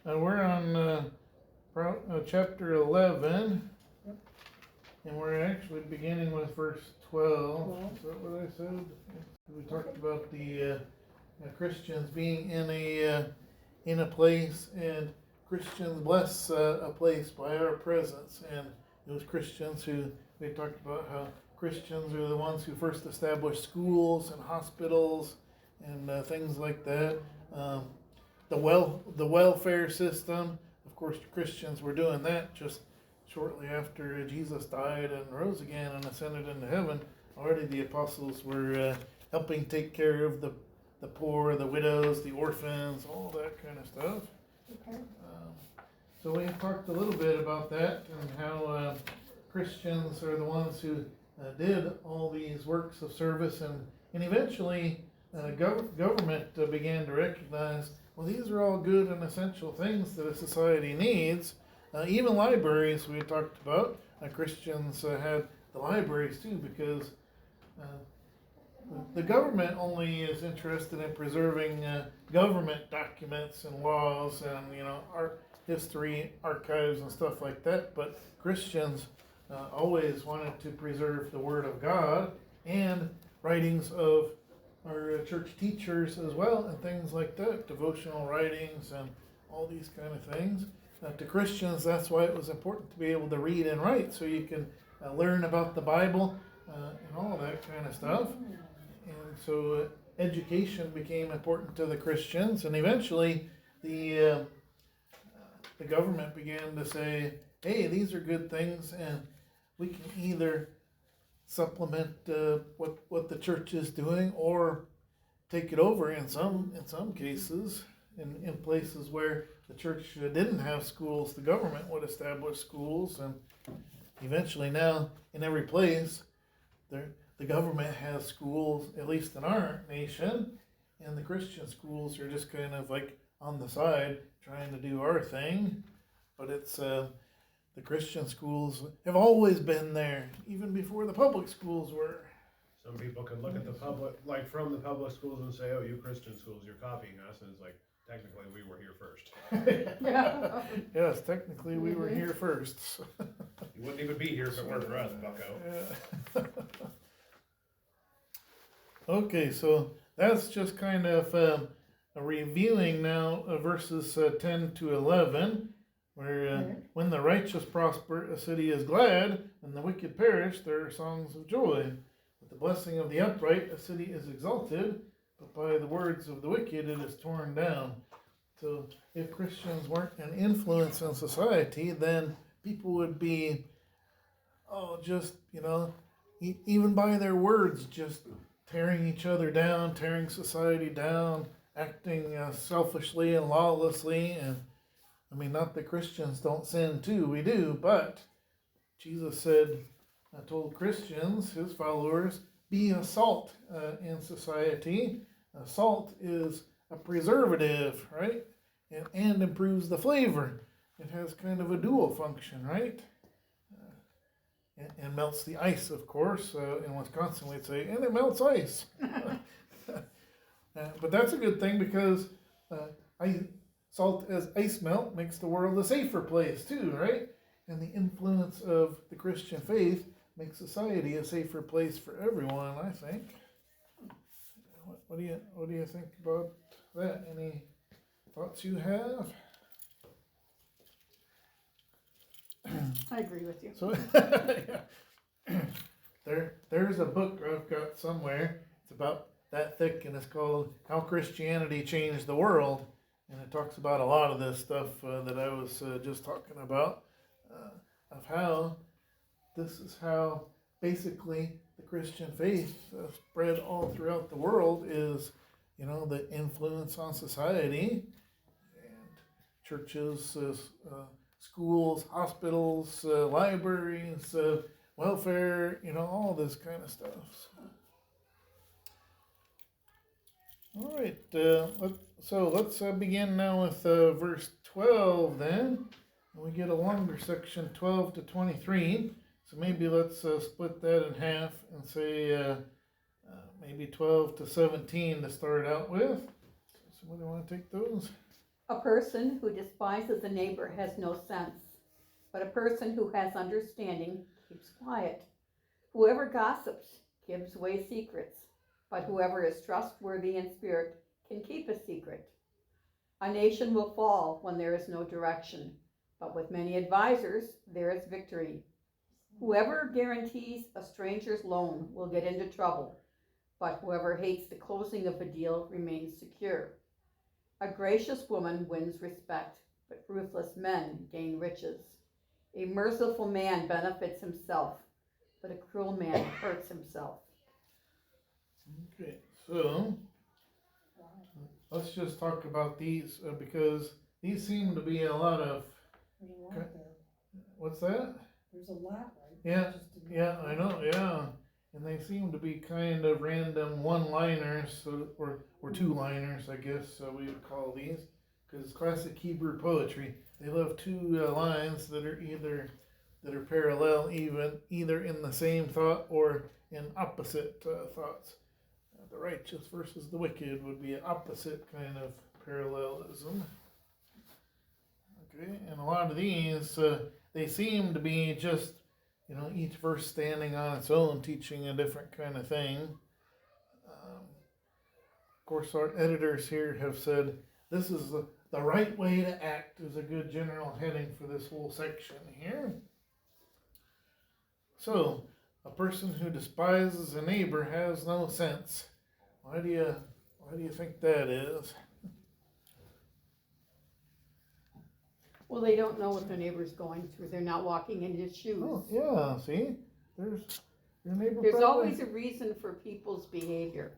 We're on chapter 11, and we're actually beginning with verse 12. Is that what I said? We talked about the Christians being in a place, and Christians bless a place by our presence. And those Christians who, we talked about how Christians are the ones who first established schools and hospitals and things like that. The welfare system, of course, Christians were doing that just shortly after Jesus died and rose again and ascended into heaven. Already the apostles were helping take care of the poor, the widows, the orphans, all that kind of stuff. Okay. So we talked a little bit about that and how Christians are the ones who did all these works of service, and eventually government began to recognize, well, these are all good and essential things that a society needs. Even libraries we talked about, Christians had the libraries too, because the government only is interested in preserving government documents and laws and art history archives and stuff like that, but Christians always wanted to preserve the Word of God and writings of our church teachers as well, and things like that, devotional writings and all these kind of things. To Christians, that's why it was important to be able to read and write, so you can learn about the Bible and all that kind of stuff. And so education became important to the Christians, and eventually the government began to say, hey, these are good things, and we can either supplement what the church is doing or take it over in some cases. In places where the church didn't have schools, the government would establish schools, and eventually now in every place the government has schools, at least in our nation, and the Christian schools are just kind of like on the side trying to do our thing. But it's the Christian schools have always been there, even before the public schools were. Some people can look at the public, like from the public schools, and say, oh, you Christian schools, you're copying us, and it's like, technically we were here first. Yeah. Yes, technically we were here first. You wouldn't even be here if it weren't for us, bucko. Yeah. Okay, so that's just kind of a reviewing now of verses 10 to 11, where when the righteous prosper, a city is glad, and the wicked perish, there are songs of joy. With the blessing of the upright, a city is exalted, but by the words of the wicked it is torn down. So if Christians weren't an influence in society, then people would be, even by their words, just tearing each other down, tearing society down, acting selfishly and lawlessly. And I mean, not that Christians don't sin too, we do, but Jesus said, told Christians, his followers, be a salt in society. Salt is a preservative, right? And improves the flavor. It has kind of a dual function, right? And melts the ice, of course. In Wisconsin, we'd say, and it melts ice. But that's a good thing, because salt as ice melt makes the world a safer place too, right? And the influence of the Christian faith makes society a safer place for everyone, I think. What do you think about that? Any thoughts you have? I agree with you. So there's a book I've got somewhere. It's about that thick, and it's called How Christianity Changed the World, and it talks about a lot of this stuff that I was just talking about, of how this is how basically the Christian faith spread all throughout the world, is the influence on society, and churches, schools, hospitals, libraries, welfare, all this kind of stuff. All right, let's begin now with verse 12 then. And we get a longer section, 12 to 23. So maybe let's split that in half and say maybe 12 to 17 to start out with. Somebody want to take those? A person who despises a neighbor has no sense, but a person who has understanding keeps quiet. Whoever gossips gives away secrets, but whoever is trustworthy in spirit can keep a secret. A nation will fall when there is no direction, but with many advisors there is victory. Whoever guarantees a stranger's loan will get into trouble, but whoever hates the closing of a deal remains secure. A gracious woman wins respect, but ruthless men gain riches. A merciful man benefits himself, but a cruel man hurts himself. Okay, so let's just talk about these because these seem to be a lot of. There's a lot there. What's that? There's a lot, right? Yeah, Just to- yeah, I know, yeah. And they seem to be kind of random one-liners, or two-liners, I guess we would call these, because classic Hebrew poetry, they love two lines that are parallel, either in the same thought or in opposite thoughts. The righteous versus the wicked would be an opposite kind of parallelism. Okay, and a lot of these, they seem to be just, each verse standing on its own, teaching a different kind of thing. Of course, our editors here have said this is the right way to act is a good general heading for this whole section here. So, a person who despises a neighbor has no sense. Why do you think that is? Well, they don't know what the neighbor's going through. They're not walking in his shoes. Oh, yeah, see? There's your neighbor. There's probably- always a reason for people's behavior.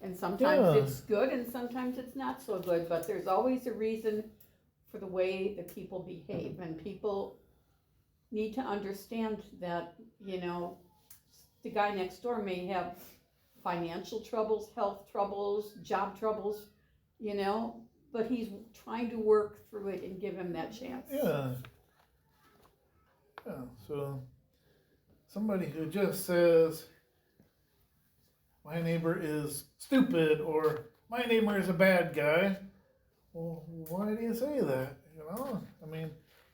And sometimes Yeah. it's good and sometimes it's not so good, but there's always a reason for the way that people behave. And people need to understand that, the guy next door may have financial troubles, health troubles, job troubles, but he's trying to work through it and give him that chance. Yeah. Yeah, so somebody who just says, my neighbor is stupid, or my neighbor is a bad guy, well, why do you say that? I mean,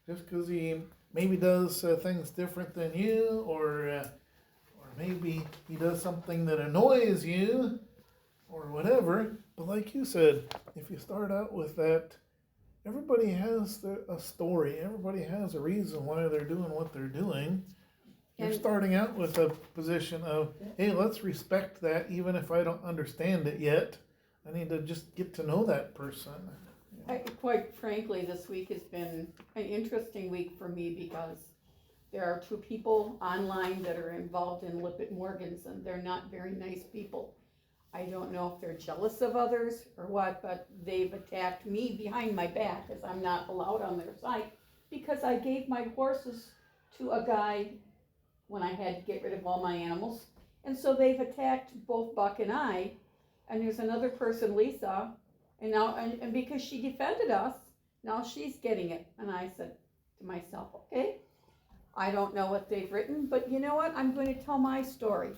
just because he maybe does things different than you, or maybe he does something that annoys you, or whatever. But like you said, if you start out with that, everybody has a story. Everybody has a reason why they're doing what they're doing. You're And- starting out with a position of, hey, let's respect that even if I don't understand it yet. I need to just get to know that person. Quite frankly, this week has been an interesting week for me because there are two people online that are involved in Lippert Morgans, and they're not very nice people. I don't know if they're jealous of others or what, but they've attacked me behind my back, as I'm not allowed on their site, because I gave my horses to a guy when I had to get rid of all my animals. And so they've attacked both Buck and I, and there's another person, Lisa, and now, and because she defended us, now she's getting it. And I said to myself, okay, I don't know what they've written, but you know what, I'm going to tell my story.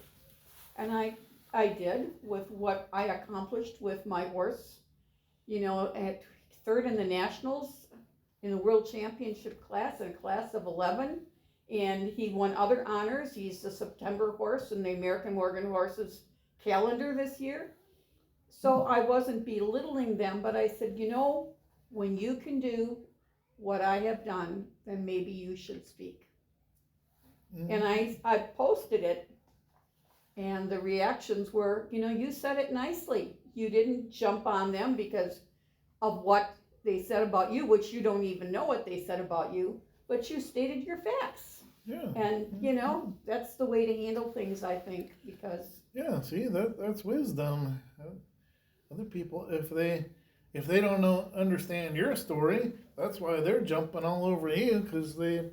And I did with what I accomplished with my horse, at third in the nationals in the world championship class, in a class of 11. And he won other honors. He's the September horse in the American Morgan Horses calendar this year. So I wasn't belittling them, but I said, when you can do what I have done, then maybe you should speak. Mhm. And I posted it, and the reactions were, you said it nicely. You didn't jump on them because of what they said about you, which you don't even know what they said about you, but you stated your facts. Yeah. And, that's the way to handle things, I think, because Yeah, see, that's wisdom. Other people, if they don't understand your story, that's why they're jumping all over you, because they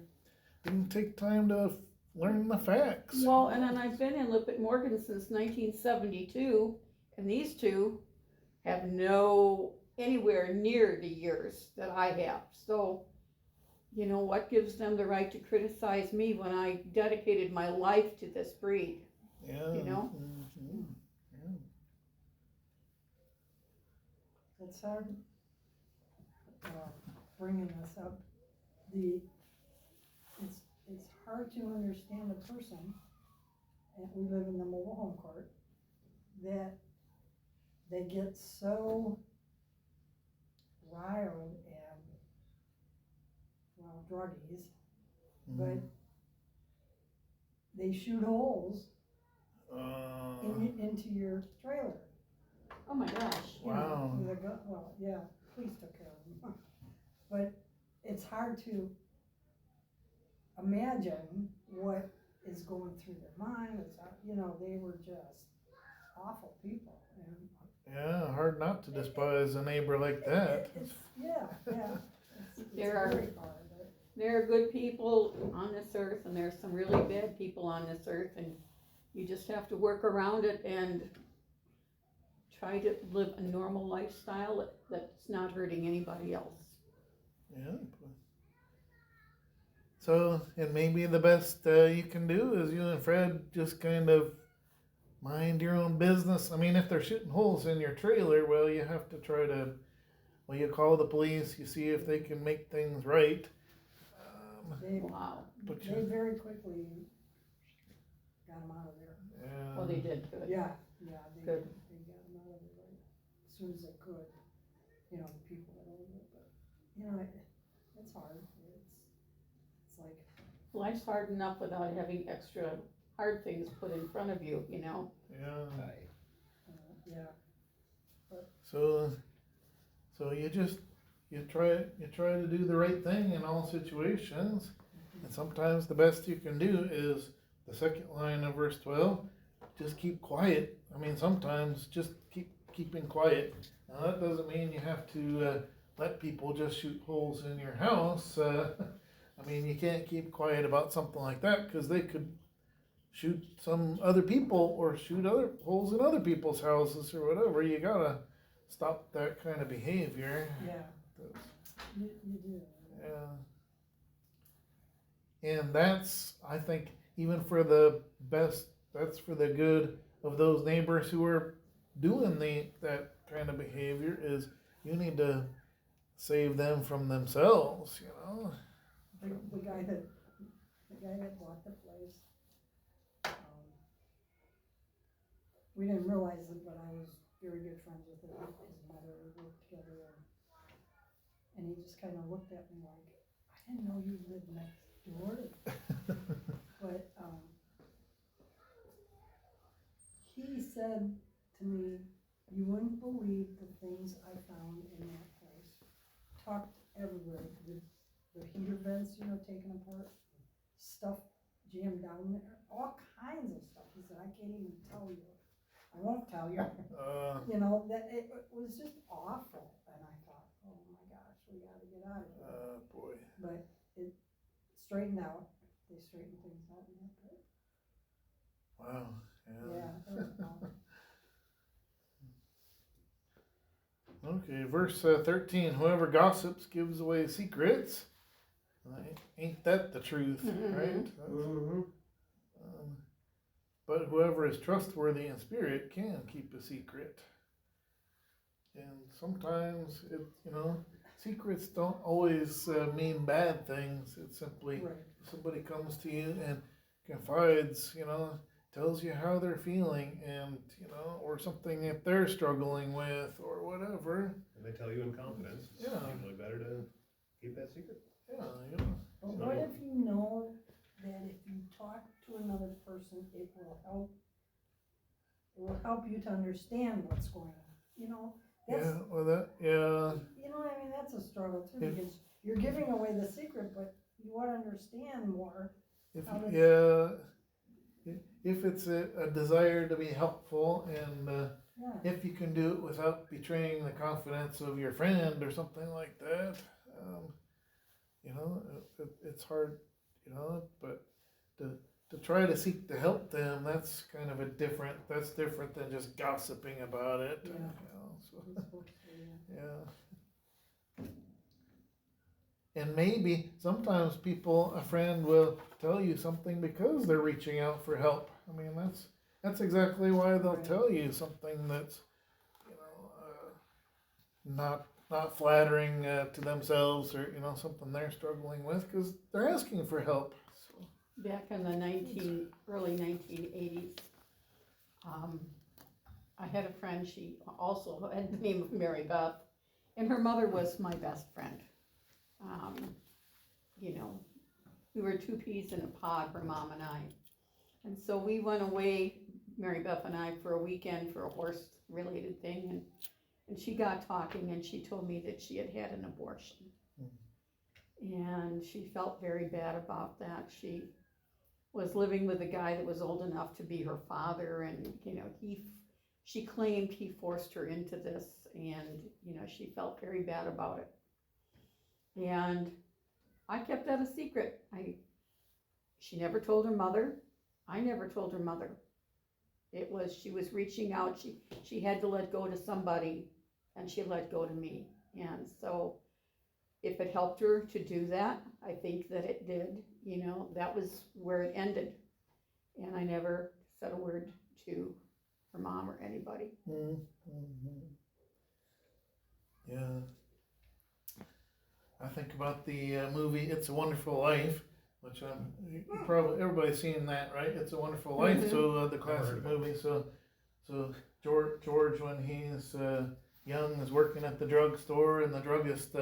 didn't take time to learn the facts. well, and then I've been in Lippert Morgan since 1972, and these two have no anywhere near the years that I have. So, what gives them the right to criticize me when I dedicated my life to this breed? Yeah. Mhm. That's hard. bringing this up, it's hard to understand a person, and we live in the mobile home court, that they get so riled and, well, druggies, but they shoot holes into your trailer. Oh my gosh. You know, Wow. with a gun. Well, yeah, police took care of them. But it's hard to imagine what is going through their mind. It's, you know, they were just awful people. And Yeah, hard not to despise a neighbor like that. yeah. It's There are- very hard. There are good people on this earth and there's some really bad people on this earth, and you just have to work around it and try to live a normal lifestyle that's not hurting anybody else. Yeah. So, and maybe the best you can do is you and Fred just kind of mind your own business. I mean, if they're shooting holes in your trailer, well, you have to try to, well, you call the police, you see if they can make things right. Wow. But They very quickly got them out of there. yeah. Well, they did good. They Good. got them out of there right as soon as they could. You know, the people that owned it, but you know, it's hard. It's like Life's hard enough without having extra hard things put in front of you, you know? Yeah. yeah. So you try to do the right thing in all situations, and sometimes the best you can do is the second line of verse 12. Just keep quiet. I mean, sometimes just keeping quiet. Now that doesn't mean you have to let people just shoot holes in your house. I mean, you can't keep quiet about something like that because they could shoot some other people or shoot other holes in other people's houses or whatever. You gotta stop that kind of behavior. Yeah. You do. Yeah. And that's, I think, even for the best, that's for the good of those neighbors who are doing that kind of behavior, is you need to save them from themselves, you know? The guy that bought the place, we didn't realize it, but I was very good friends with his mother. We worked together, and he just kind of looked at me like, I didn't know you lived next door. But he said to me, you wouldn't believe the things I found in that place. Tucked everywhere. The heater vents, you know, taken apart. Stuff jammed down there. All kinds of stuff. He said, I can't even tell you. I won't tell you. You know, that it was just awful. And I thought, oh my gosh, we gotta get out of here. Boy. But it straightened out. They straightened things out in that pit. Wow. Yeah, that was awful. Okay, verse 13. Whoever gossips gives away secrets. Ain't that the truth, right? But whoever is trustworthy in spirit can keep a secret. And sometimes, secrets don't always mean bad things. It's simply Right. somebody comes to you and confides, tells you how they're feeling, and, or something that they're struggling with or whatever. And they tell you in confidence. It's Yeah. usually better to keep that secret. Yeah, But what if you know that if you talk to another person, it will help you to understand what's going on, that's, Yeah, well yeah. you know what I mean, that's a struggle too, Yeah. because you're giving away the secret, but you want to understand more. If, How does- if it's a desire to be helpful, and Yeah, if you can do it without betraying the confidence of your friend or something like that, it's hard, but to try to seek to help them, that's kind of that's different than just gossiping about it. Yeah. So, you're supposed to, yeah. And maybe sometimes a friend will tell you something because they're reaching out for help. I mean, that's exactly why they'll Right. tell you something that's, not not flattering to themselves, or something they're struggling with, because they're asking for help. So, Back in the early 1980s, I had a friend, she also had the name of Mary Beth, and her mother was my best friend. We were two peas in a pod, her mom and I. And so we went away, Mary Beth and I, for a weekend for a horse-related thing, and she got talking, and she told me that she had had an abortion. And she felt very bad about that. She was living with a guy that was old enough to be her father, and, she claimed he forced her into this, and, she felt very bad about it. And I kept that a secret. She never told her mother. I never told her mother. She was reaching out, she had to let go to somebody, and she let go to me. And so, if it helped her to do that, I think that it did. That was where it ended. And I never said a word to her mom or anybody. Yeah. I think about the movie It's a Wonderful Life, which probably everybody's seen that, right? It's a Wonderful Life. Mhm. So the classic movie. So George, when he's young, is working at the drugstore, and the druggist,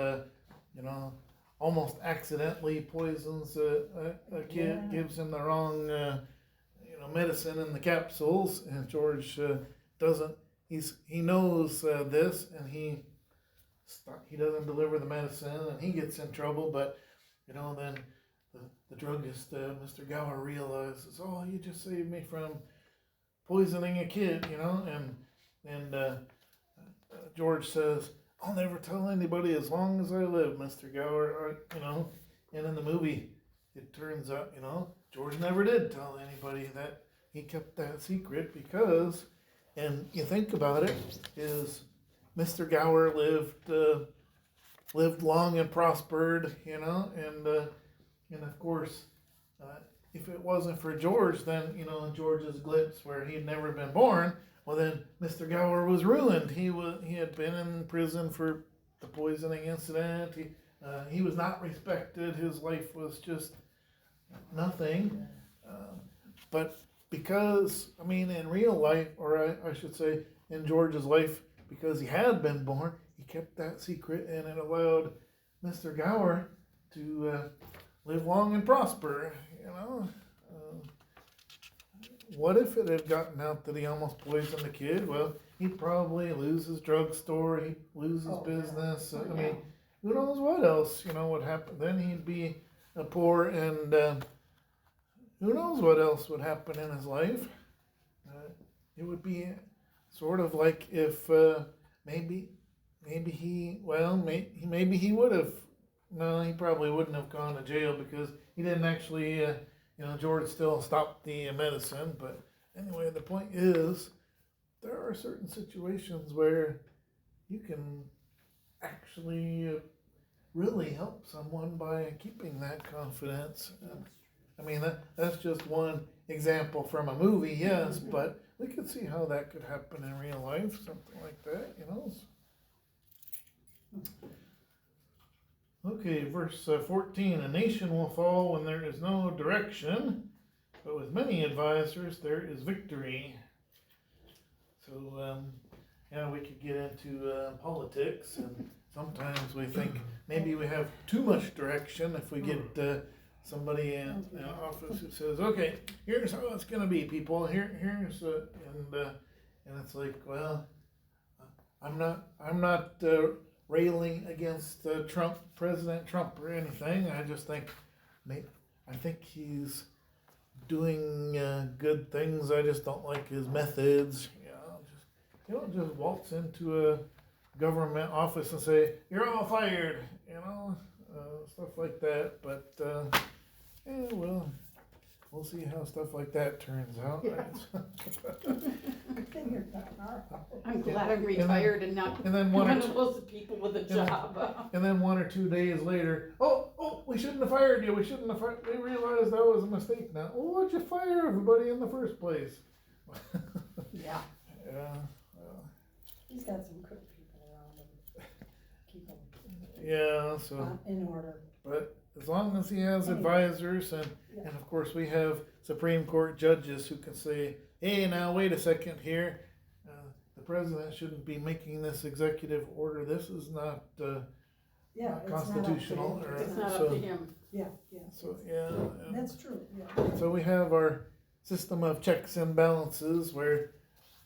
almost accidentally poisons a kid, Yeah. gives him the wrong, medicine in the capsules, and George doesn't. He knows this, and he doesn't deliver the medicine, and he gets in trouble. But then the druggist, Mr. Gower, realizes, oh, you just saved me from poisoning a kid, and George says, I'll never tell anybody as long as I live, Mr. Gower, and in the movie, it turns out, George never did tell anybody that. He kept that secret because, and you think about it, is Mr. Gower lived long and prospered, and of course, if it wasn't for George, then, George's glimpse where he'd never been born, well then Mr. Gower was ruined. He had been in prison for the poisoning incident. He was not respected. His life was just nothing. But because, in real life, or I should say in George's life, because he had been born, he kept that secret, and it allowed Mr. Gower to live long and prosper, What if it had gotten out that he almost poisoned the kid? Well, he'd probably lose his drugstore, he'd lose his business. Who knows what else, would happen. Then he'd be poor, and who knows what else would happen in his life. It would be sort of like if maybe he would have. No, he probably wouldn't have gone to jail because he didn't actually. George still stopped the medicine. But anyway, the point is, there are certain situations where you can actually really help someone by keeping that confidence. That's just one example from a movie, yes, but we could see how that could happen in real life, something like that, Okay, verse 14, a nation will fall when there is no direction, but with many advisors there is victory. So, we could get into politics, and sometimes we think maybe we have too much direction if we get somebody in office who says, okay, here's how it's going to be, people, here's and it's like, well, I'm not railing against President Trump or anything. I just think he's doing good things. I just don't like his methods. You don't just waltz into a government office and say, you're all fired, stuff like that. But we'll see how stuff like that turns out. Yeah. You're not our fault. I'm glad I'm retired and not And then one of those people with a job. And then 1 or 2 days later, we shouldn't have fired you. We shouldn't have fired. They realized that was a mistake now. Well, why'd you fire everybody in the first place? Yeah. Yeah. He's got some crook people around him. Keep Yeah, so, in order. but as long as he has Anyway. advisors Yeah. and of course we have Supreme Court judges who can say, hey, now wait a second here. The president shouldn't be making this executive order. This is not, Yeah, not it's not up to constitutional. him. Or, It's not so, up to him. Yeah, yeah. So, yeah. That's true, yeah. So we have our system of checks and balances where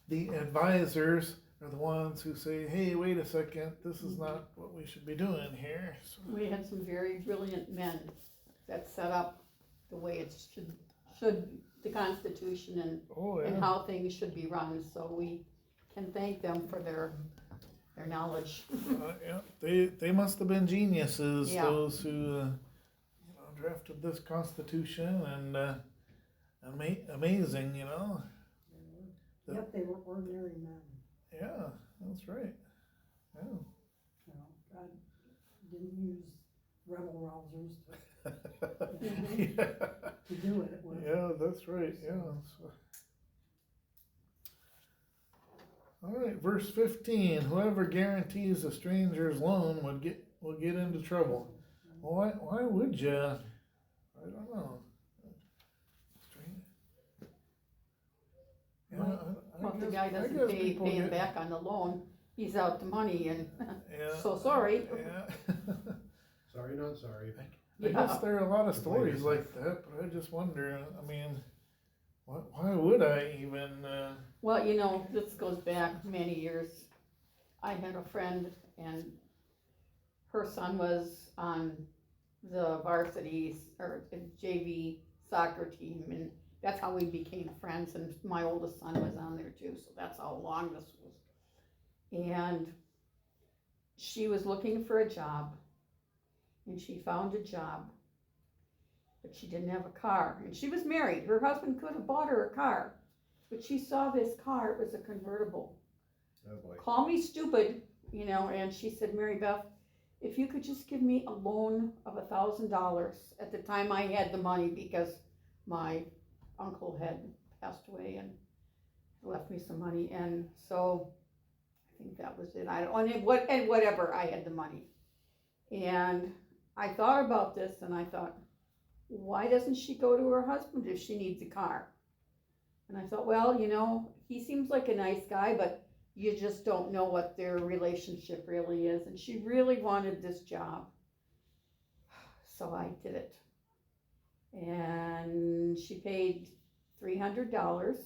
the advisors are the ones who say, hey, wait a second, this is not what we should be doing here. So, We had some very brilliant men that set up the way it should the Constitution oh, and yeah. how things should be run, so we can thank them for their knowledge. Yeah, they must have been geniuses, Yeah. those who drafted this Constitution, and amazing, Yep, they were ordinary men, Yeah, that's right. Yeah. God didn't use rebel rousers Yeah. to do it with. Yeah, that's right, yeah. So. All right, verse 15, whoever guarantees a stranger's loan will get into trouble. Well, why would you? I don't know. Yeah, Well, if the guess- guy I doesn't guess pay people him get- back on the loan, he's out the money and, Yeah. so sorry. Yeah. Sorry, not sorry. I guess Yeah. there are a lot of Like stories yourself. like that, but I just wonder, I mean, why would I even, Well, this goes back many years. I had a friend and her son was on the varsity or the JV soccer team, and that's how we became friends, and my oldest son was on there too, so that's how long this was. And she was looking for a job, and she found a job, but she didn't have a car, and she was married. Her husband could have bought her a car, but she saw this car, it was a convertible. Oh boy. Call me stupid, and she said, Mary Beth, if you could just give me a loan of $1,000. At the time I had the money because my uncle had passed away and left me some money, and so I think that was it. And whatever, I had the money. And I thought about this and I thought, why doesn't she go to her husband if she needs a car? And I thought, well, he seems like a nice guy, but you just don't know what their relationship really is. And she really wanted this job. So I did it. And she paid $300.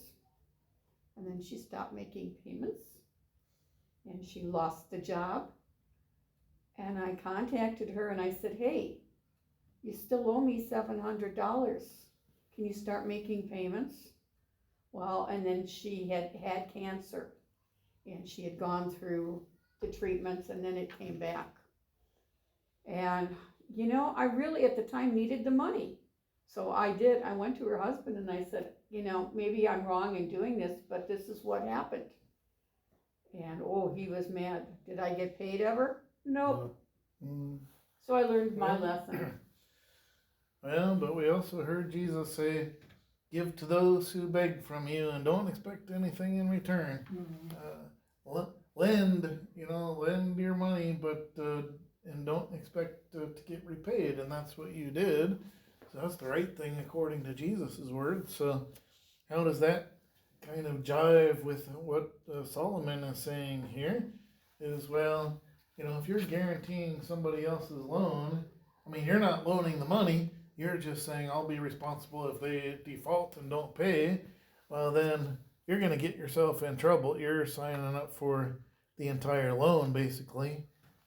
And then she stopped making payments. And she lost the job. And I contacted her and I said, hey, you still owe me $700. Can you start making payments? Well, and then she had cancer. And she had gone through the treatments and then it came back. And, I really at the time needed the money. So I went to her husband and I said, maybe I'm wrong in doing this, but this is what happened. And, he was mad. Did I get paid ever? Nope. mm, So I learned my lesson. well, but we also heard Jesus say, give to those who beg from you and don't expect anything in return. Lend your money, but and don't expect to get repaid, and that's what you did. So that's the right thing according to Jesus's words. So how does that kind of jive with what Solomon is saying here? Is well, if you're guaranteeing somebody else's loan, I mean, you're not loaning the money. You're just saying I'll be responsible if they default and don't pay. Well, then you're going to get yourself in trouble. You're signing up for the entire loan, basically.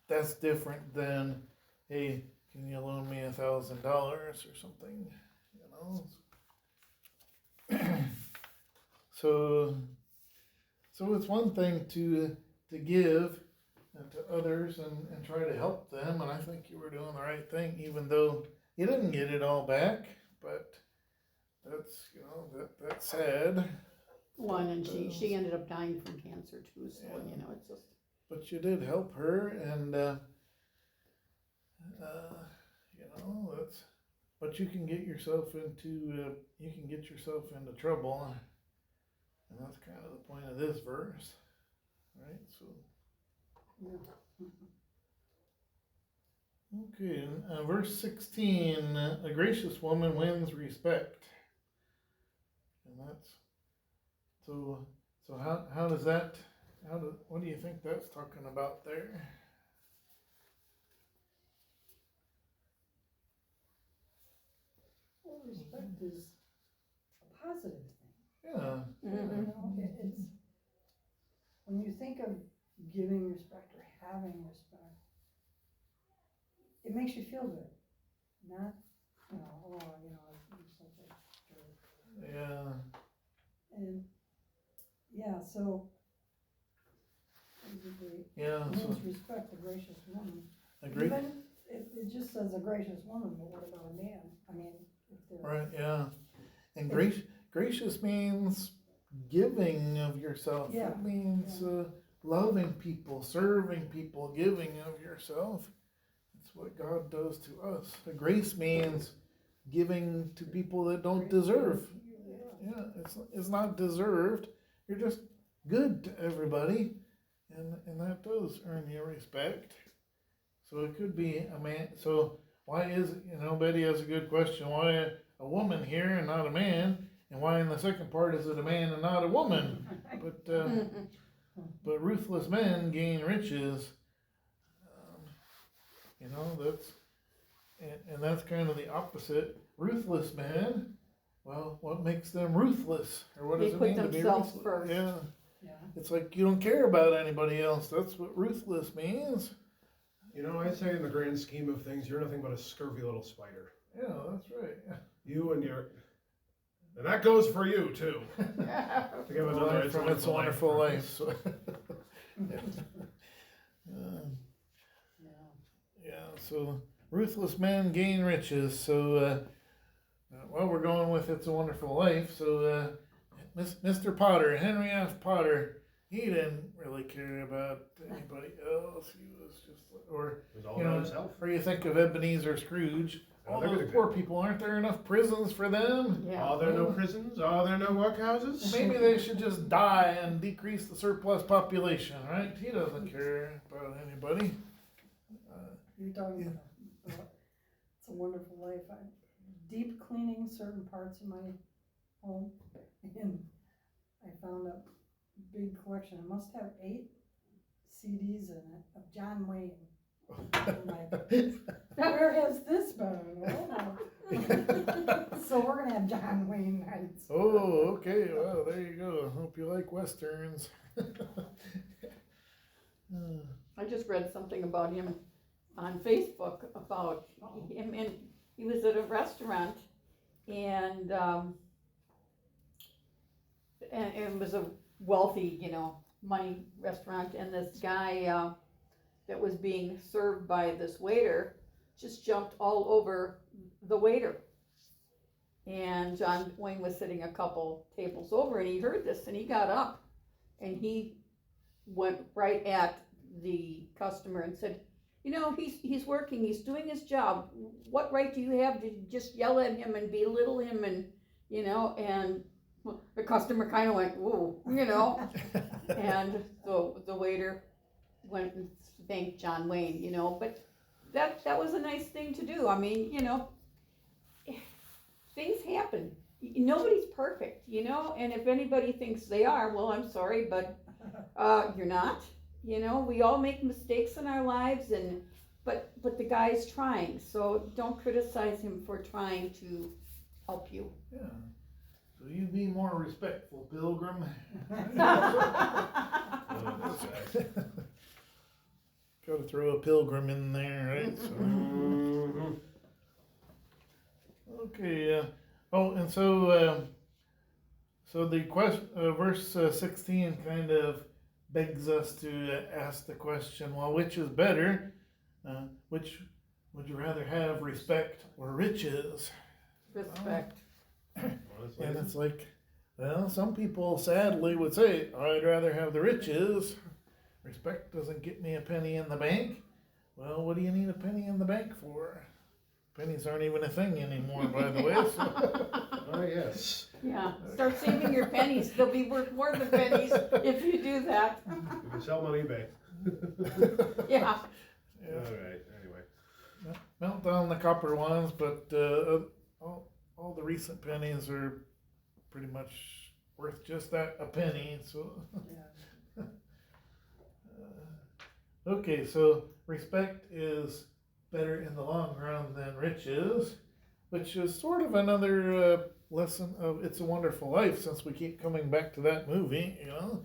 That's different than, hey, can you loan me $1,000 or something? So it's one thing to give to others and try to help them, and I think you were doing the right thing, even though you didn't get it all back. But that's that's sad. One, and she ended up dying from cancer too, so, it's just. But you did help her, and that's. But you can get yourself into trouble, and that's kind of the point of this verse, right? So. Yeah. Okay, and verse 16, a gracious woman wins respect. And that's, so how does that, what do you think that's talking about there? Well, respect is a positive thing. Yeah, You Mhm. know, it's, when you think of giving respect or having respect, it makes you feel good, not, oh, I'm such a jerk. yeah, And, yeah, so, basically, yeah, it so means respect a gracious woman. a great, Even if it just says a gracious woman, but what about a man? I mean, if they're. right, yeah. And gracious means giving of yourself. Yeah, It means yeah. loving people, serving people, giving of yourself. It's what God does to us. The grace means giving to people that don't deserve. Yeah, it's not deserved. You're just good to everybody, and that does earn you respect. So it could be a man. So why is it? Betty has a good question. Why a woman here and not a man? And why in the second part is it a man and not a woman? But ruthless men gain riches. That's and that's kind of the opposite. Ruthless men. Well, what makes them ruthless? Or what They does it put mean to be themselves ruthless? first. Yeah, Yeah. it's like you don't care about anybody else. That's what ruthless means. I'd say in the grand scheme of things, you're nothing but a scurvy little spider. Yeah, that's right. You and that goes for you too. To give another Life from It's a Wonderful Life. So. Yeah, so ruthless men gain riches. So, we're going with It's a Wonderful Life. So, Mr. Potter, Henry F. Potter, he didn't really care about anybody else. He was just, or It was all about himself. or you think of Ebenezer Scrooge. Oh, All they're those gonna poor go. people, aren't there enough prisons for them? Yeah. Are there no prisons? Are there no workhouses? Maybe they should just die and decrease the surplus population, right? He doesn't care about anybody. You're talking about It's a Wonderful Life. I'm deep cleaning certain parts of my home, and I found a big collection. I must have 8 CDs in it of John Wayne. I'm like, where has this been? So we're gonna have John Wayne nights. Oh, okay. Well, there you go. Hope you like westerns. I just read something about him on Facebook about him, and he was at a restaurant, and it was a wealthy, money restaurant, and this guy that was being served by this waiter just jumped all over the waiter. And John Wayne was sitting a couple tables over, and he heard this, and he got up, and he went right at the customer and said, he's working, he's doing his job. What right do you have to just yell at him and belittle him? And, and the customer kind of went, ooh, and the waiter went and thanked John Wayne, but that was a nice thing to do. I mean, things happen. Nobody's perfect, and if anybody thinks they are, well, I'm sorry, but you're not. We all make mistakes in our lives, but the guy's trying, so don't criticize him for trying to help you. Yeah. So you be more respectful, Pilgrim. Got to throw a pilgrim in there, right? So. Mm-hmm. Okay. And so the question, verse 16, kind of begs us to ask the question: well, which is better? Which would you rather have, respect or riches? Respect. Honestly, And it's like, well, some people sadly would say, I'd rather have the riches. Respect doesn't get me a penny in the bank. Well, what do you need a penny in the bank for? Pennies aren't even a thing anymore, by the way. So. oh yes. Yeah, start saving your pennies. They'll be worth more than pennies if you do that. You can sell them on eBay. Yeah. Yeah. All right. Anyway. melt down the copper ones, but all the recent pennies are pretty much worth just that, a penny. So Yeah. okay, so respect is better in the long run than riches, which is sort of another lesson of It's a Wonderful Life, since we keep coming back to that movie. You know,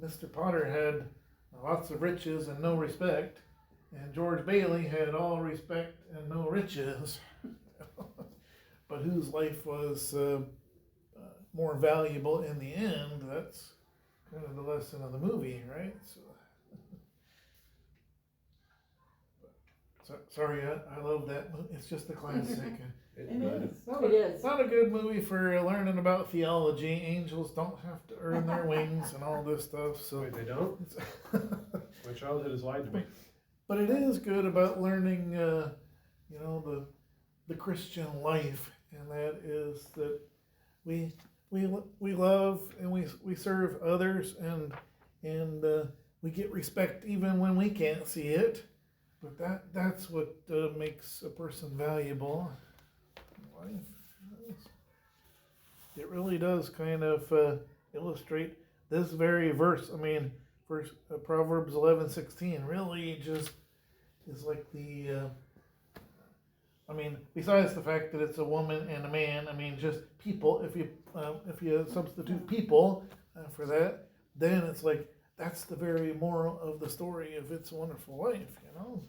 Mr. Potter had lots of riches and no respect, and George Bailey had all respect and no riches. But whose life was more valuable in the end? That's kind of the lesson of the movie, right? Sorry, I love that movie. It's just a classic. It's It good. is. It is. It's not a good movie for learning about theology. Angels don't have to earn their wings and all this stuff. So, Wait, they don't? My childhood has lied to me. but it is good about learning, you know, the Christian life, and that is that we love and we serve others, and we get respect even when we can't see it. But that's what makes a person valuable. Life. It really does kind of illustrate this very verse. I mean, Proverbs 11:16 really just is like the. I mean, besides the fact that it's a woman and a man, I mean, just people. If you substitute people for that, then it's like that's the very moral of the story of It's a Wonderful Life. You know.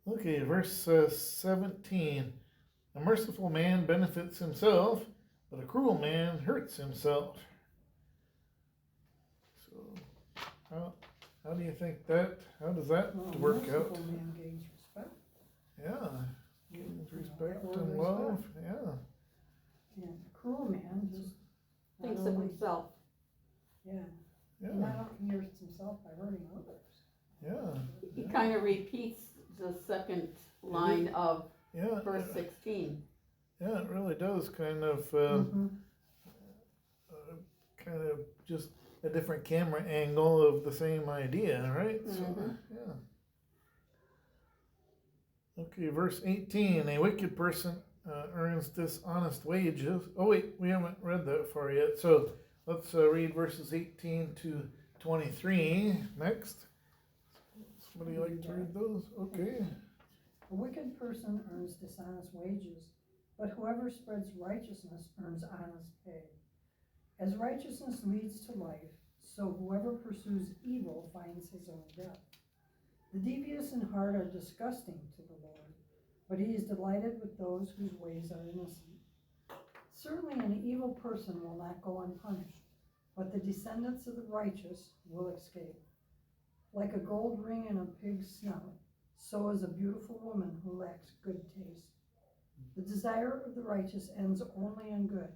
Okay, verse 17. A merciful man benefits himself, but a cruel man hurts himself. So, how do you think that? How does that work out? Merciful man gains respect. Yeah, gains respect Or and love. Yeah, And a cruel man just not Thinks of only- himself. Yeah, yeah, not only hurts himself by hurting others. yeah, He kind of repeats the second line of yeah. verse 16. Yeah, it really does kind of, Mhm. kind of just a different camera angle of the same idea, right? So, Mhm. yeah. Okay, verse 18. A wicked person earns dishonest wages. Oh wait, we haven't read that far yet. So let's read verses 18 to 23 next. Somebody like to read those? Okay. A wicked person earns dishonest wages, but whoever spreads righteousness earns honest pay. As righteousness leads to life, so whoever pursues evil finds his own death. The devious in heart are disgusting to the Lord, but he is delighted with those whose ways are innocent. Certainly an evil person will not go unpunished, but the descendants of the righteous will escape. Like a gold ring in a pig's snout, so is a beautiful woman who lacks good taste. The desire of the righteous ends only in good,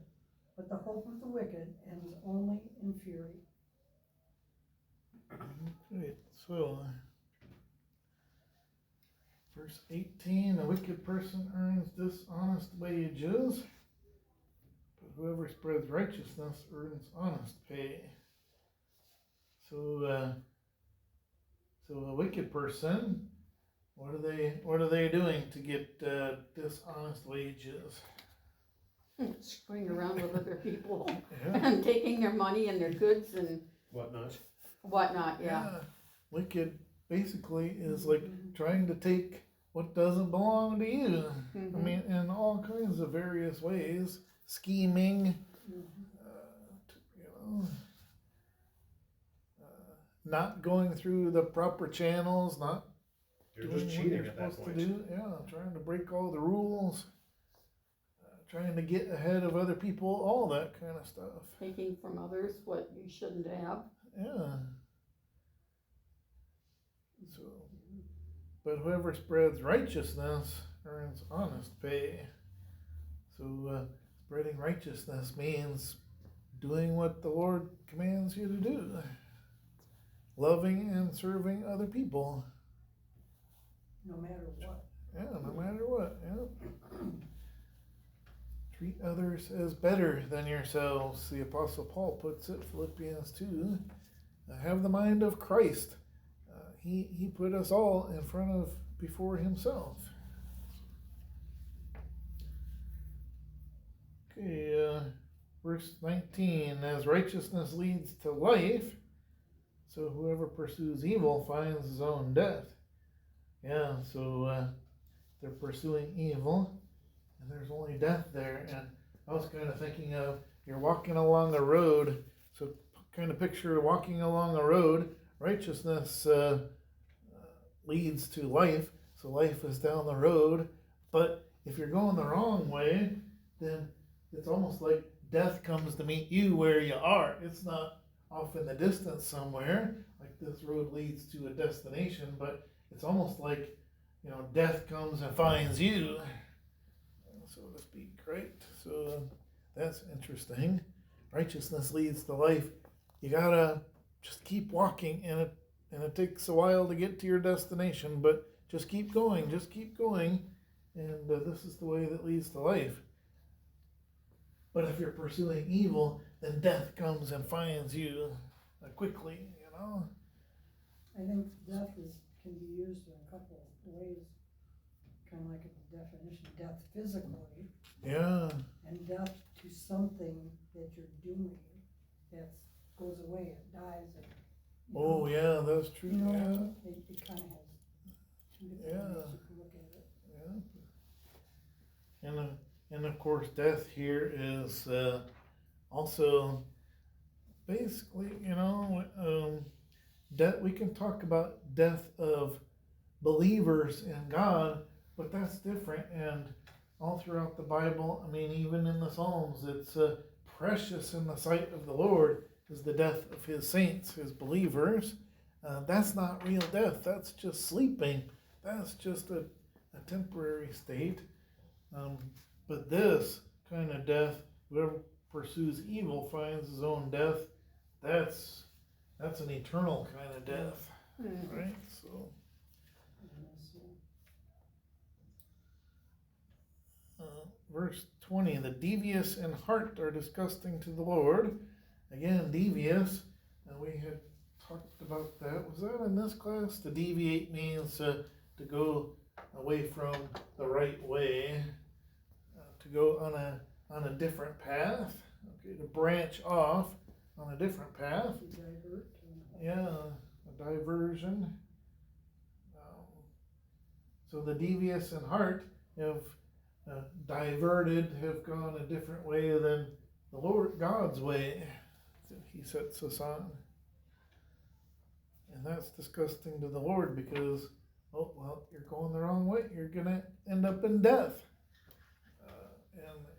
but the hope of the wicked ends only in fury. Okay, so verse 18, a wicked person earns dishonest wages, but whoever spreads righteousness earns honest pay. So a wicked person, what are they doing to get dishonest wages? Screwing around with other people Yeah. and taking their money and their goods and Whatnot. whatnot, yeah. Wicked basically is like trying to take what doesn't belong to you. I Mhm. mean, in all kinds of various ways, scheming, you know, not going through the proper channels, not You're doing just what cheating you're at that supposed point. to do. Yeah, trying to break all the rules, trying to get ahead of other people, all that kind of stuff. Taking from others what you shouldn't have. Yeah. So, but whoever spreads righteousness earns honest pay. So, spreading righteousness means doing what the Lord commands you to do, loving and serving other people. No matter what. Yeah, no matter what. Yeah. Treat others as better than yourselves. The Apostle Paul puts it, Philippians 2. Have the mind of Christ. He put us all in front of before himself. Okay, verse 19, as righteousness leads to life, so whoever pursues evil finds his own death. Yeah, so they're pursuing evil, and there's only death there. And I was kind of thinking of, you're walking along a road, so kind of picture walking along a road. Righteousness leads to life, so life is down the road. But if you're going the wrong way, then it's almost like death comes to meet you where you are. It's not off in the distance somewhere, like this road leads to a destination, but it's almost like, death comes and finds you, so to speak, right? So that's interesting. Righteousness leads to life. You gotta just keep walking, and it takes a while to get to your destination, but just keep going, and this is the way that leads to life. But if you're pursuing evil, then death comes and finds you quickly, I think death can be used in a couple of ways, kind of like a definition, death physically, Yeah. and death to something that you're doing that goes away, it dies. Oh, yeah, that's true. You know, Yeah. it kind of has two different Yeah. ways you can look at it. Yeah. And of course, death here is also basically, death. We can talk about death of believers in God, but that's different. And all throughout the Bible, even in the Psalms, it's precious in the sight of the Lord is the death of his saints, his believers. That's not real death. That's just sleeping. That's just a temporary state. But this kind of death, whoever pursues evil finds his own death. That's an eternal kind of death, right? So. Verse 20, the devious in heart are disgusting to the Lord. Again, devious, and we had talked about that. Was that in this class? To deviate means to go away from the right way, to go on a different path, okay, to branch off on a different path. Yeah, a diversion. So the devious in heart have diverted, have gone a different way than the Lord God's way that he sets us on. And that's disgusting to the Lord because, you're going the wrong way. You're going to end up in death.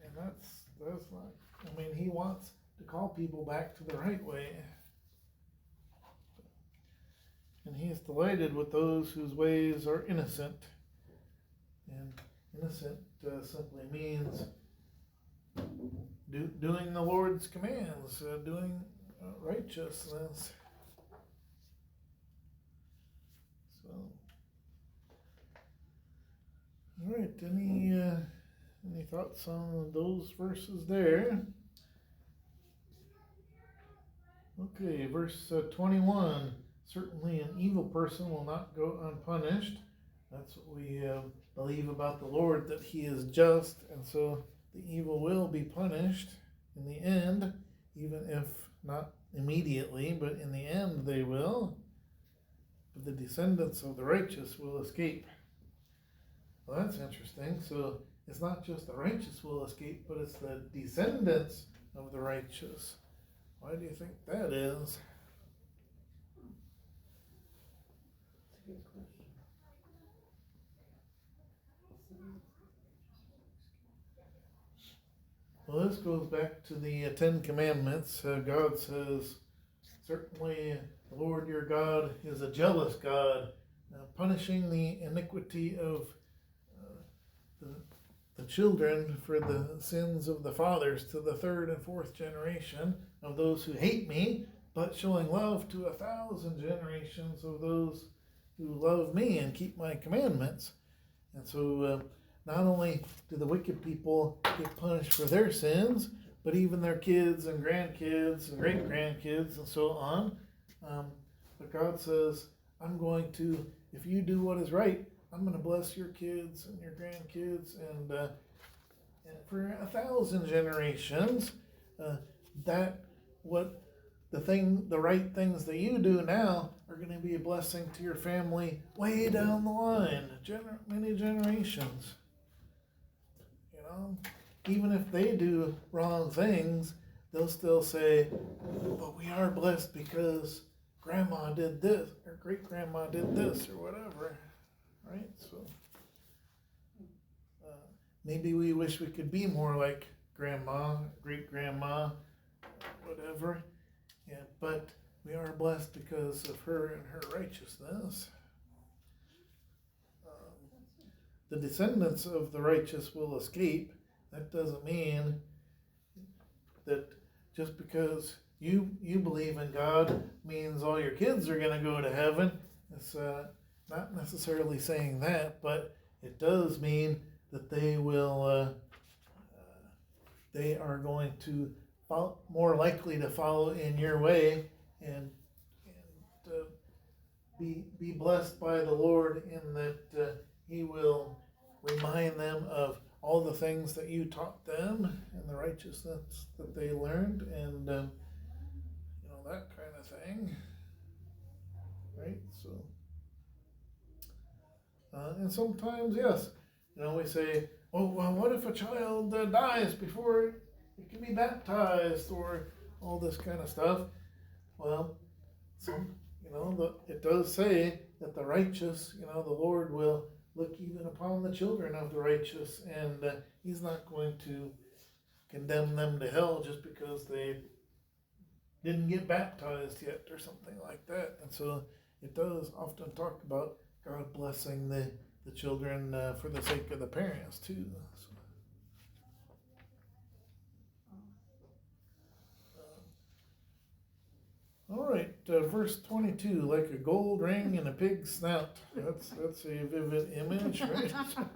And that's not, he wants to call people back to the right way. And he is delighted with those whose ways are innocent. And innocent simply means doing the Lord's commands, doing righteousness. So, all right. Any thoughts on those verses there? Okay, verse 21. Certainly, an evil person will not go unpunished. That's what we believe about the Lord, that he is just, and so the evil will be punished in the end, even if not immediately, but in the end they will. But the descendants of the righteous will escape. Well, that's interesting. So it's not just the righteous will escape, but it's the descendants of the righteous. Why do you think that is? That's a good question. Well, this goes back to the Ten Commandments. God says, certainly the Lord your God is a jealous God, punishing the iniquity of the children for the sins of the fathers to the third and fourth generation of those who hate me, but showing love to 1,000 generations of those who love me and keep my commandments. And so not only do the wicked people get punished for their sins, but even their kids and grandkids and great-grandkids and so on. But God says, I'm going to, if you do what is right, I'm gonna bless your kids and your grandkids and for 1,000 generations. That what the right things that you do now are gonna be a blessing to your family way down the line, many generations. You know, even if they do wrong things, they'll still say, but we are blessed because grandma did this, or great grandma did this, or whatever, right? So maybe we wish we could be more like grandma, great grandma, whatever, yeah, but we are blessed because of her and her righteousness. The descendants of the righteous will escape. That doesn't mean that just because you believe in God means all your kids are going to go to heaven. It's not necessarily saying that, but it does mean that they are going to more likely to follow in your way and be blessed by the Lord in that He will remind them of all the things that you taught them and the righteousness that they learned, and that kind of thing, right? So, and sometimes, yes, we say, oh, well, what if a child dies before it can be baptized, or all this kind of stuff? Well, it does say that the righteous, the Lord will look even upon the children of the righteous, and He's not going to condemn them to hell just because they didn't get baptized yet or something like that. And so it does often talk about God blessing the children for the sake of the parents too. So, all right, verse 22, like a gold ring and a pig's snout. That's a vivid image, right? Kind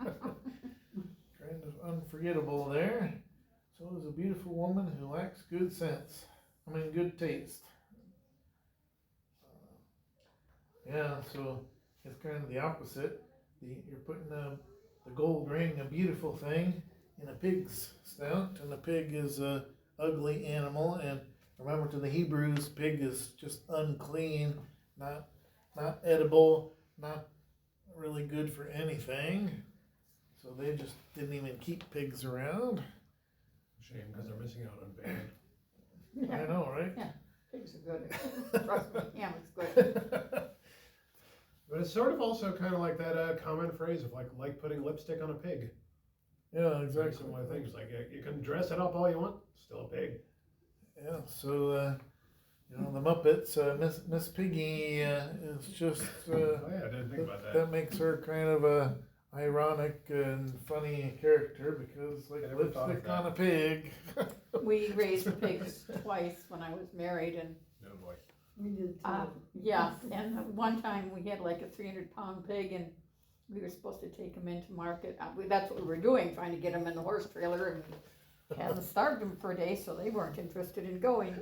of unforgettable there. So is a beautiful woman who lacks good sense. Good taste. Yeah, so it's kind of the opposite. You're putting the gold ring, a beautiful thing, in a pig's snout, and a pig is a ugly animal. And remember, to the Hebrews, pig is just unclean, not edible, not really good for anything. So they just didn't even keep pigs around. Shame, because they're missing out on bacon. Yeah. I know, right? Yeah, pigs are good. Trust me, ham is good. But it's sort of also kind of like that common phrase of like putting lipstick on a pig. Yeah, exactly. Very similar things. Like you can dress it up all you want, still a pig. Yeah, so the Muppets, Miss Piggy is just Oh yeah, I didn't think about that. that makes her kind of a ironic and funny character, because like I never thought of lipstick that. on a pig. We raised pigs twice when I was married, and No boy. We did too. yeah, and one time we had like a 300-pound pig, and we were supposed to take him into market. That's what we were doing, trying to get him in the horse trailer, and we hadn't starved him for a day, so they weren't interested in going.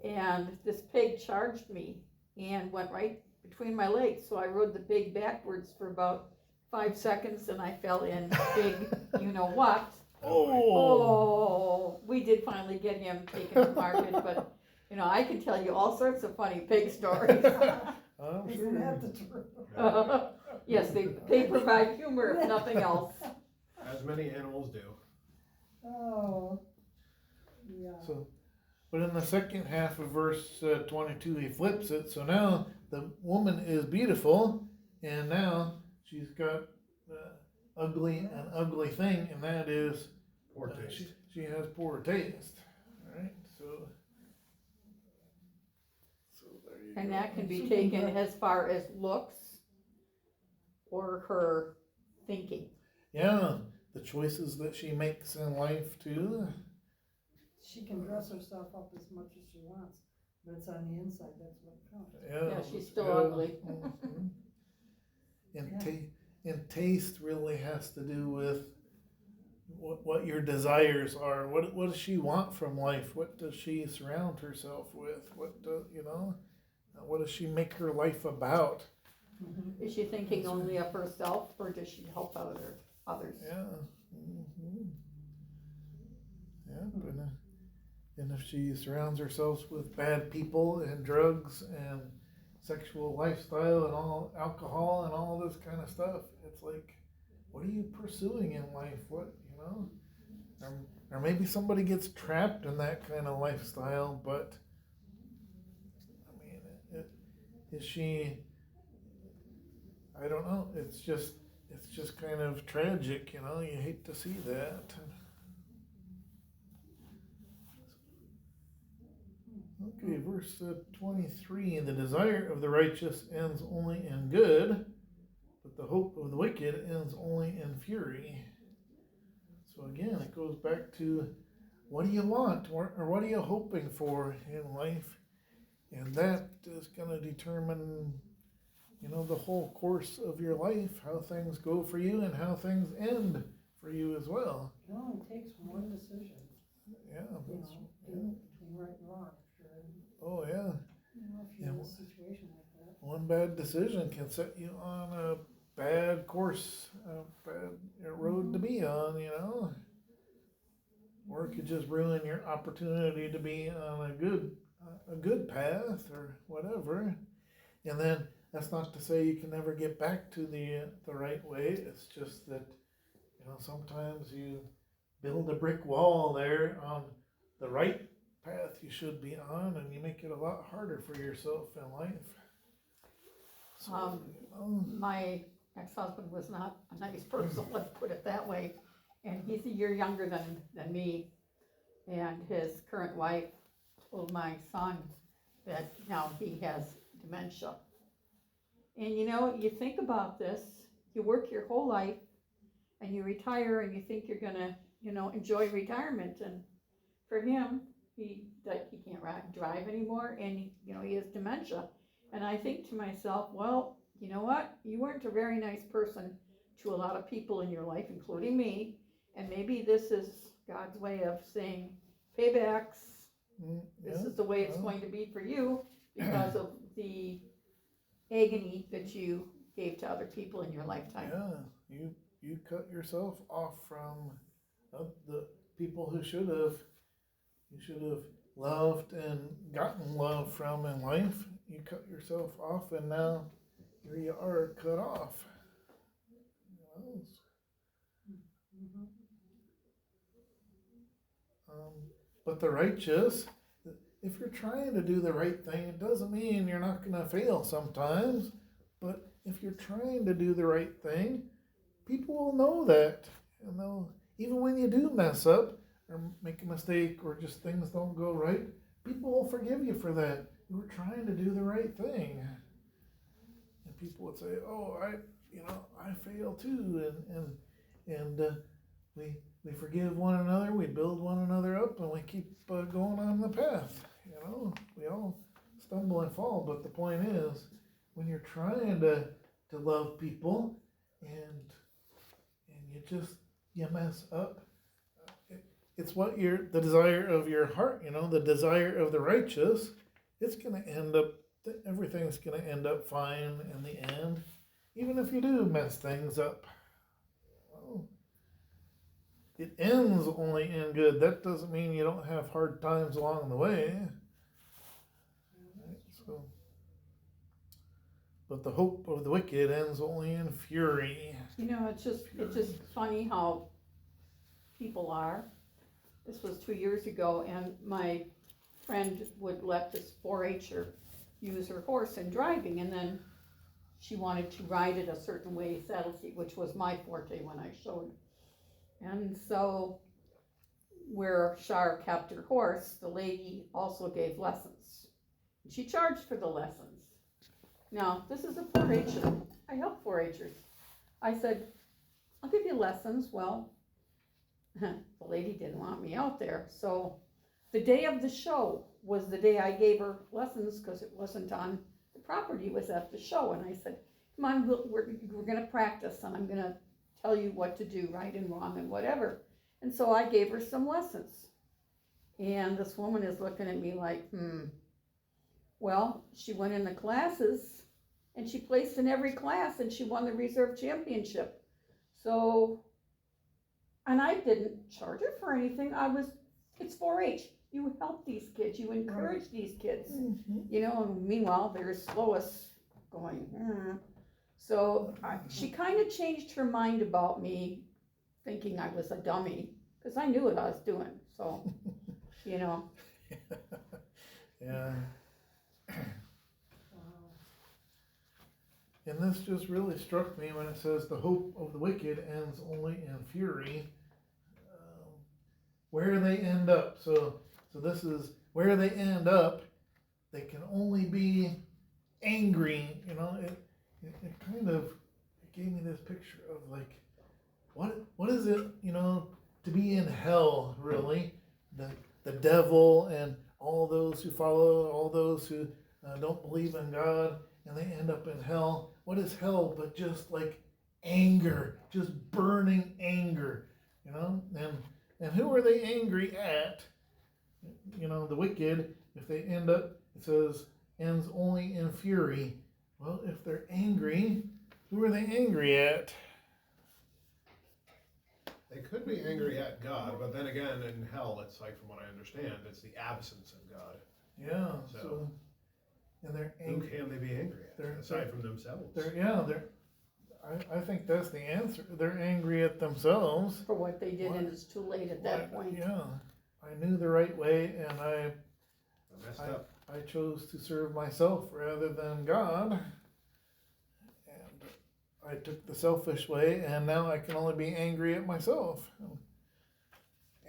And this pig charged me and went right between my legs, so I rode the pig backwards for about 5 seconds, and I fell in big, you know what. Oh, we did finally get him taken to market, but I can tell you all sorts of funny pig stories. I'm Isn't that sure. the truth? Yes, they provide humor if nothing else. As many animals do. Oh, yeah. So, but in the second half of verse 22, he flips it. So now the woman is beautiful, and now she's got an ugly thing, and that is Poor taste. she has poor taste. All right, so there you And go. that can be taken as far as looks or her thinking. Yeah, the choices that she makes in life too. She can dress herself up as much as she wants, but it's on the inside, that's what counts. Yeah, she's still ugly. Mhm. And, Yeah. and taste really has to do with what your desires are. What does she want from life? What does she surround herself with? What does she make her life about? Is she thinking That's only of herself, or does she help others? Yeah. Mhm. Yeah, and if she surrounds herself with bad people and drugs and sexual lifestyle and all alcohol and all this kind of stuff, it's like, what are you pursuing in life? What, or maybe somebody gets trapped in that kind of lifestyle, but I mean, is she? I don't know. It's just kind of tragic, You hate to see that. Okay, verse 23, the desire of the righteous ends only in good, but the hope of the wicked ends only in fury. So again, it goes back to, what do you want, or what are you hoping for in life? And that is going to determine, the whole course of your life, how things go for you and how things end for you as well. It only takes one decision, Yeah, between right and wrong, sure. oh yeah. If you're in a situation like that. One bad decision can set you on a bad course, a bad road to be on, Or it could just ruin your opportunity to be on a good path or whatever. And then that's not to say you can never get back to the right way. It's just that, sometimes you build a brick wall there on the right path you should be on, and you make it a lot harder for yourself in life. So, My ex-husband was not a nice person, let's put it that way, and he's a year younger than me, and his current wife told my son that now he has dementia. And you think about this, you work your whole life, and you retire, and you think you're gonna, enjoy retirement, and for him, he can't drive anymore, and he has dementia. And I think to myself, well, you know what? You weren't a very nice person to a lot of people in your life, including me, and maybe this is God's way of saying, paybacks. This is the way it's going to be for you because of the agony that you gave to other people in your lifetime. Yeah, you cut yourself off from the people who you should have loved and gotten love from in life. You cut yourself off, and now here you are cut off. But the righteous, if you're trying to do the right thing, it doesn't mean you're not going to fail sometimes. But if you're trying to do the right thing, people will know that. And they'll, even when you do mess up or make a mistake or just things don't go right, people will forgive you for that. You were trying to do the right thing. And people would say, oh, I fail too. And we forgive one another, we build one another up, and we keep going on the path. We all stumble and fall, but the point is, when you're trying to love people and you mess up, it's what the desire of your heart, the desire of the righteous, it's going to end up, everything's going to end up fine in the end, even if you do mess things up. It ends only in good. That doesn't mean you don't have hard times along the way. Right, but the hope of the wicked ends only in fury. It's just funny how people are. This was 2 years ago, and my friend would let this 4-H'er use her horse in driving, and then she wanted to ride it a certain way, saddle seat, which was my forte when I showed. And so where Shar kept her horse, the lady also gave lessons. She charged for the lessons. Now, this is a 4-H'er. I help 4-H'ers. I said, I'll give you lessons. Well, the lady didn't want me out there. So the day of the show was the day I gave her lessons because it wasn't on the property, it was at the show. And I said, come on, we're going to practice, and I'm going to tell you what to do, right and wrong and whatever. And so I gave her some lessons. And this woman is looking at me like, Well, she went in the classes and she placed in every class, and she won the reserve championship. So, and I didn't charge her for anything. It's 4-H. You help these kids, you encourage these kids, you know, and meanwhile, there's Lois going, So she kind of changed her mind about me, thinking I was a dummy, because I knew what I was doing, so, you know. Yeah, Wow. and this just really struck me when it says the hope of the wicked ends only in fury. Where they end up, so this is where they end up. They can only be angry, you know. It kind of gave me this picture of like, what is it, you know, to be in hell, really? The devil and all those who follow, all those who don't believe in God, and they end up in hell. What is hell but just like anger, just burning anger, you know? And who are they angry at? You know, the wicked, if they end up, it says, ends only in fury. Well, if they're angry, who are they angry at? They could be angry at God, but then again, in hell, it's like, from what I understand, it's the absence of God. Yeah, So- so and they're Who angry. can they be angry at, aside from themselves? I think that's the answer. They're angry at themselves. For what they did, What? and it's too late at that point. Yeah, I knew the right way, and I messed up. I chose to serve myself rather than God, and I took the selfish way, and now I can only be angry at myself.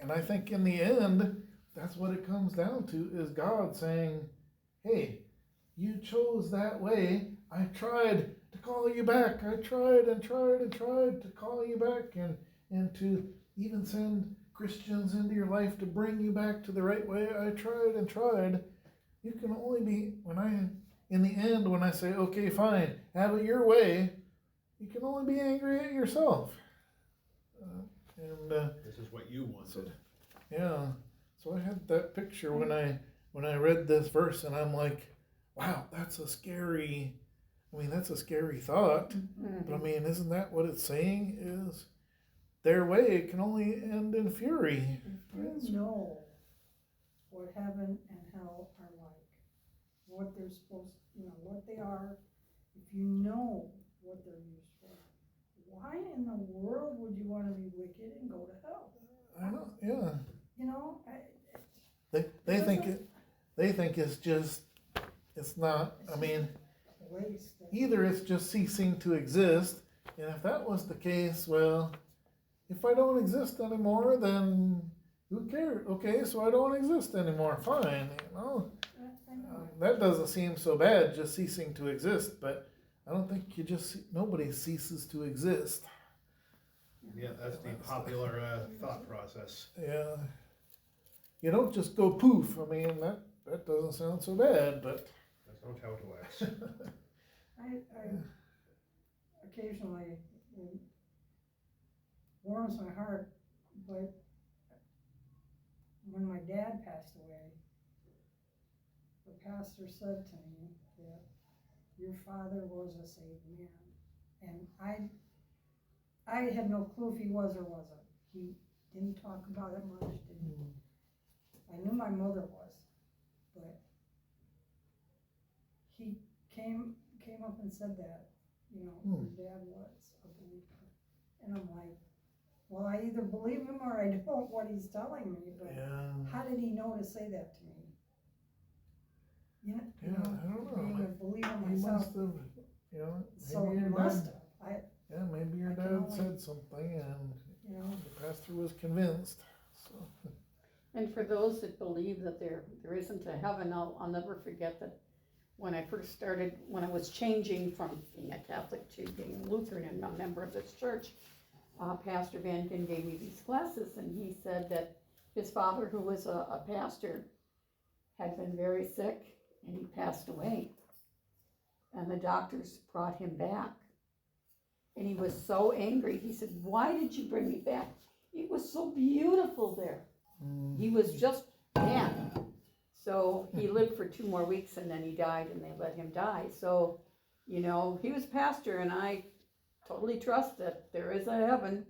And I think in the end, that's what it comes down to, is God saying, hey, you chose that way. I tried to call you back. I tried and tried and tried to call you back, and to even send Christians into your life to bring you back to the right way. I tried and tried. You can only be, in the end, when I say, okay, fine, have it your way, you can only be angry at yourself. This is what you wanted. Yeah. So I had that picture when I read this verse, and I'm like, wow, that's a scary thought. But I mean, isn't that what it's saying? Is their way can only end in fury. If you know what heaven and hell are like, what they're supposed, what they are, if you know what they're used for, why in the world would you want to be wicked and go to hell? I know, yeah. You know, They think it's just, it's not, I mean, waste. either it's just ceasing to exist, and if that was the case, well, if I don't exist anymore, then who cares? Okay, so I don't exist anymore, fine, you know. That doesn't seem so bad, just ceasing to exist, but I don't think nobody ceases to exist. Yeah, that's the popular thought process. Yeah. You don't just go poof, I mean, that doesn't sound so bad, but. That's not how it works. I occasionally, it warms my heart, but when my dad passed away, the pastor said to me that your father was a saved man. And I had no clue if he was or wasn't. He didn't talk about it much, I knew my mother was, but he came up and said that, your dad was a believer. And I'm like, well, I either believe him or I don't, what he's telling me, but Yeah. how did he know to say that to me? Yeah, I don't know. Being a believer He myself, must have, maybe so he your must dad, have. yeah, maybe your I can dad only- said something and the pastor was convinced, so. And for those that believe that there isn't a heaven, I'll never forget that when I first started, when I was changing from being a Catholic to being Lutheran and a member of this church, Pastor Van Gyn gave me these classes, and he said that his father, who was a pastor, had been very sick, and he passed away. And the doctors brought him back. And he was so angry. He said, why did you bring me back? It was so beautiful there. He was just mad. So he lived for 2 more weeks, and then he died, and they let him die. So, You know, he was pastor, and I totally trust that there is a heaven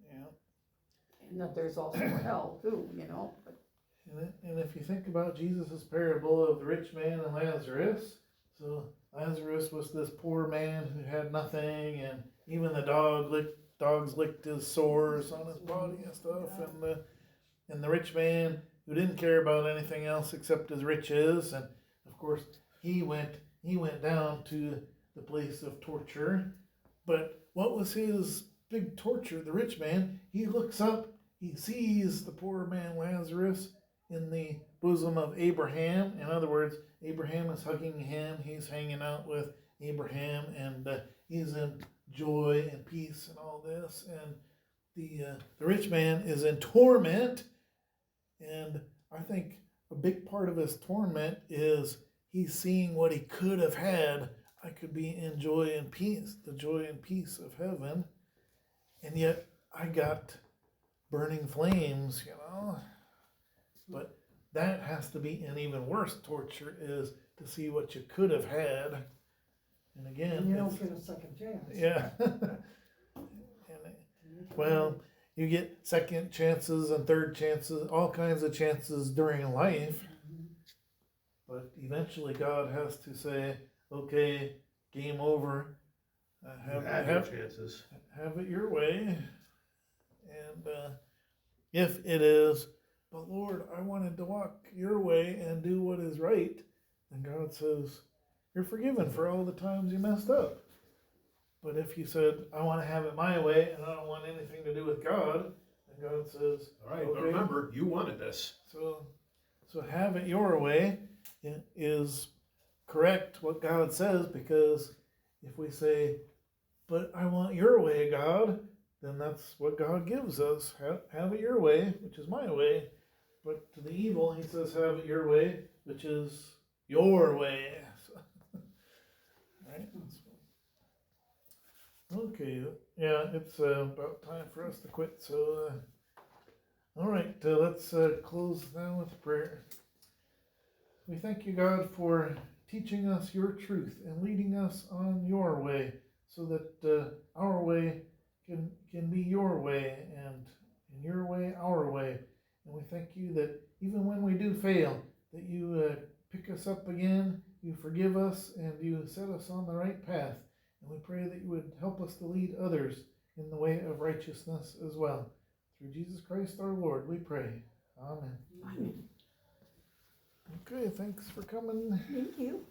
Yeah. and that there's also a hell too, you know. But And if you think about Jesus' parable of the rich man and Lazarus, so Lazarus was this poor man who had nothing, and even the dogs licked his sores on his body and stuff, and the rich man who didn't care about anything else except his riches, and of course he went down to the place of torture. But what was his big torture? The rich man, he looks up, he sees the poor man Lazarus in the bosom of Abraham. In other words, Abraham is hugging him, he's hanging out with Abraham, and he's in joy and peace and all this. And the rich man is in torment, and I think a big part of his torment is he's seeing what he could have had. I could be in joy and peace, the joy and peace of heaven, and yet I got burning flames, you know. But that has to be an even worse torture, is to see what you could have had. And again, And you don't get a second chance. yeah. Well, you get second chances and third chances, all kinds of chances during life. But eventually God has to say, okay, game over. Have chances. Have it your way. And if it is, but Lord, I wanted to walk your way and do what is right, then God says, you're forgiven for all the times you messed up. But if you said, I want to have it my way and I don't want anything to do with God, then God says, All right, okay. but remember, you wanted this. So have it your way is correct what God says, because if we say, but I want your way, God, then that's what God gives us. Have it your way, which is my way. But to the evil, he says, have it your way, which is your way. Right? Okay, yeah, it's about time for us to quit. So, all right, let's close now with prayer. We thank you, God, for teaching us your truth and leading us on your way, so that our way can be your way, and in your way, our way. And we thank you that even when we do fail, that you pick us up again, you forgive us, and you set us on the right path. And we pray that you would help us to lead others in the way of righteousness as well. Through Jesus Christ our Lord, we pray. Amen. Amen. Okay, thanks for coming. Thank you.